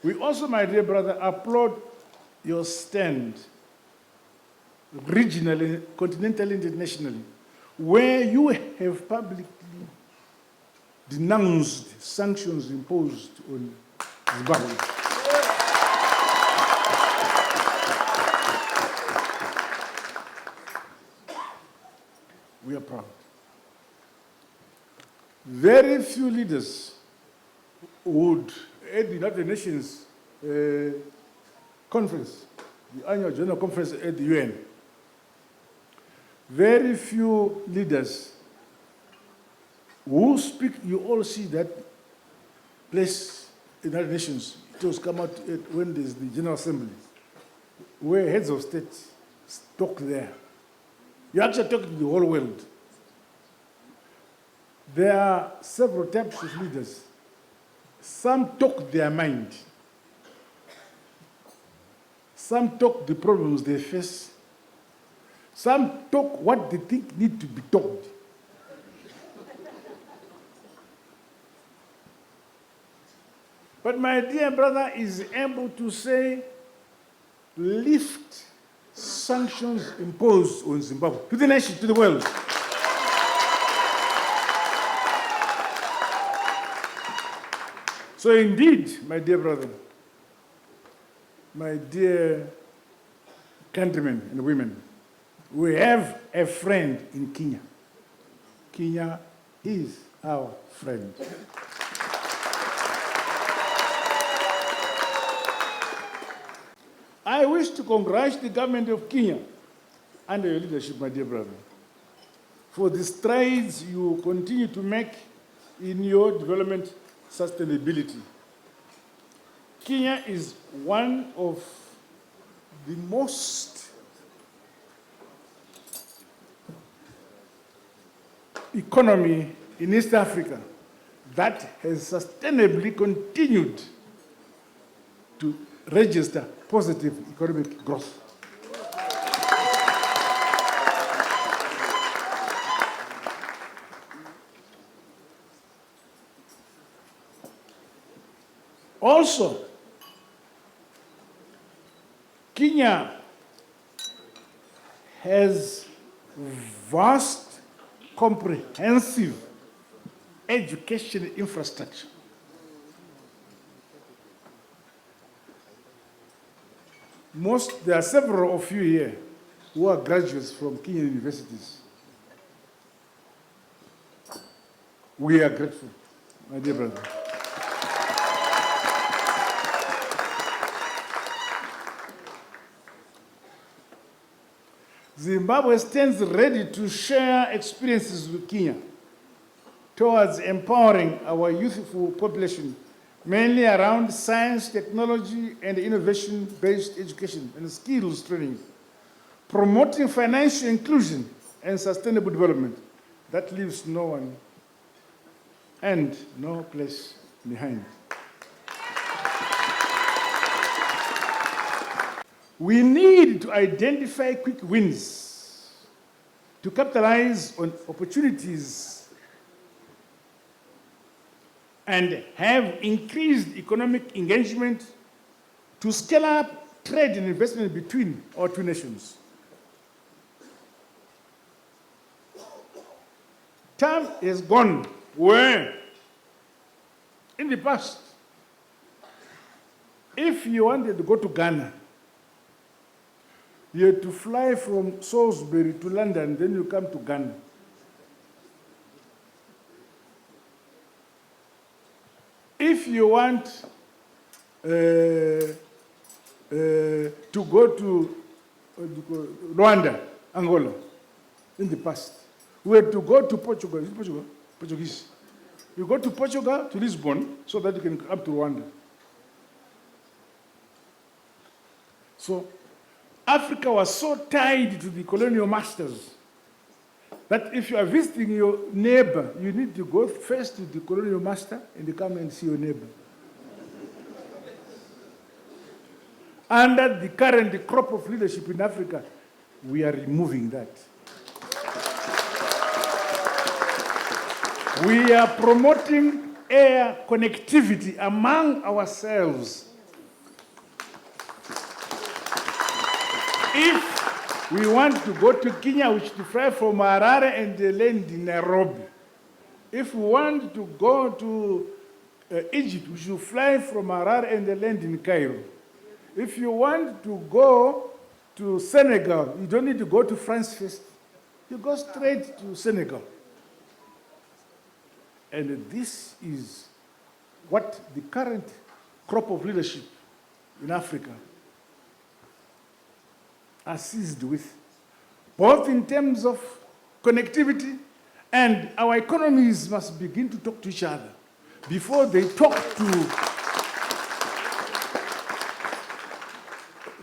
We also, my dear brother, applaud your stand, regionally, continentally, internationally, where you have publicly denounced sanctions imposed on Zimbabwe. We are proud. Very few leaders would, at the United Nations conference, the annual general conference at the UN, very few leaders who speak, you all see that place in the United Nations, it was come out when there's the General Assembly, where heads of state talk there. You actually talk to the whole world. There are several types of leaders. Some talk their mind. Some talk the problems they face. Some talk what they think need to be talked. But my dear brother is able to say, lift sanctions imposed on Zimbabwe, to the nation, to the world. So indeed, my dear brother, my dear countrymen and women, we have a friend in Kenya. Kenya is our friend. I wish to congratulate the government of Kenya under your leadership, my dear brother, for the strides you continue to make in your development sustainability. Kenya is one of the most economy in East Africa that has sustainably continued to register positive economic growth. Also, Kenya has vast, comprehensive education infrastructure. There are several of you here who are graduates from Kenyan universities. We are grateful, my dear brother. Zimbabwe stands ready to share experiences with Kenya towards empowering our youthful population, mainly around science, technology, and innovation-based education and skills training, promoting financial inclusion and sustainable development that leaves no one and no place behind. We need to identify quick wins to capitalize on opportunities and have increased economic engagement to scale up trade and investment between our two nations. Time has gone where, in the past, if you wanted to go to Ghana, you had to fly from Salisbury to London, then you come to Ghana. If you want to go to Rwanda, Angola, in the past, we had to go to Portugal. Is it Portugal? Portuguese. You go to Portugal, to Lisbon, so that you can come to Rwanda. So Africa was so tied to the colonial masters that if you are visiting your neighbor, you need to go first to the colonial master and come and see your neighbor. Under the current crop of leadership in Africa, we are removing that. We are promoting air connectivity among ourselves If we want to go to Kenya, we should fly from Harare and land in Nairobi. If we want to go to Egypt, we should fly from Harare and land in Cairo. If you want to go to Senegal, you don't need to go to France first. You go straight to Senegal. And this is what the current crop of leadership in Africa are seized with, both in terms of connectivity, and our economies must begin to talk to each other before they talk to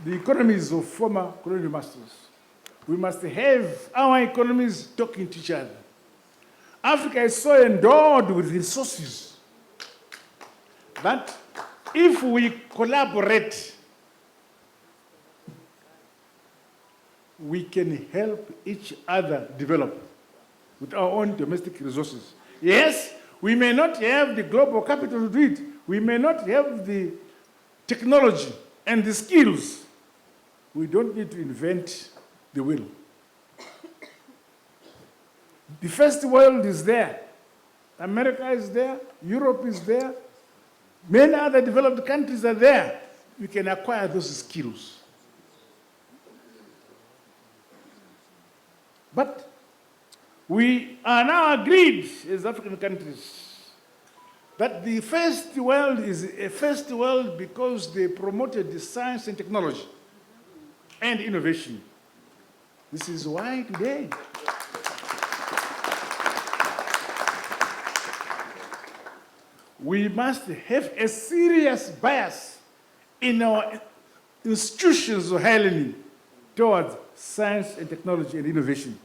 the economies of former colonial masters. We must have our economies talking to each other. Africa is so endowed with resources that if we collaborate, we can help each other develop with our own domestic resources. Yes, we may not have the global capital to do it. We may not have the technology and the skills. We don't need to invent the wheel. The first world is there. America is there. Europe is there. Many other developed countries are there. We can acquire those skills. But we are now agreed as African countries that the first world is a first world because they promoted the science and technology and innovation. This is why today we must have a serious bias in our institutions of higher learning towards science and technology and innovation.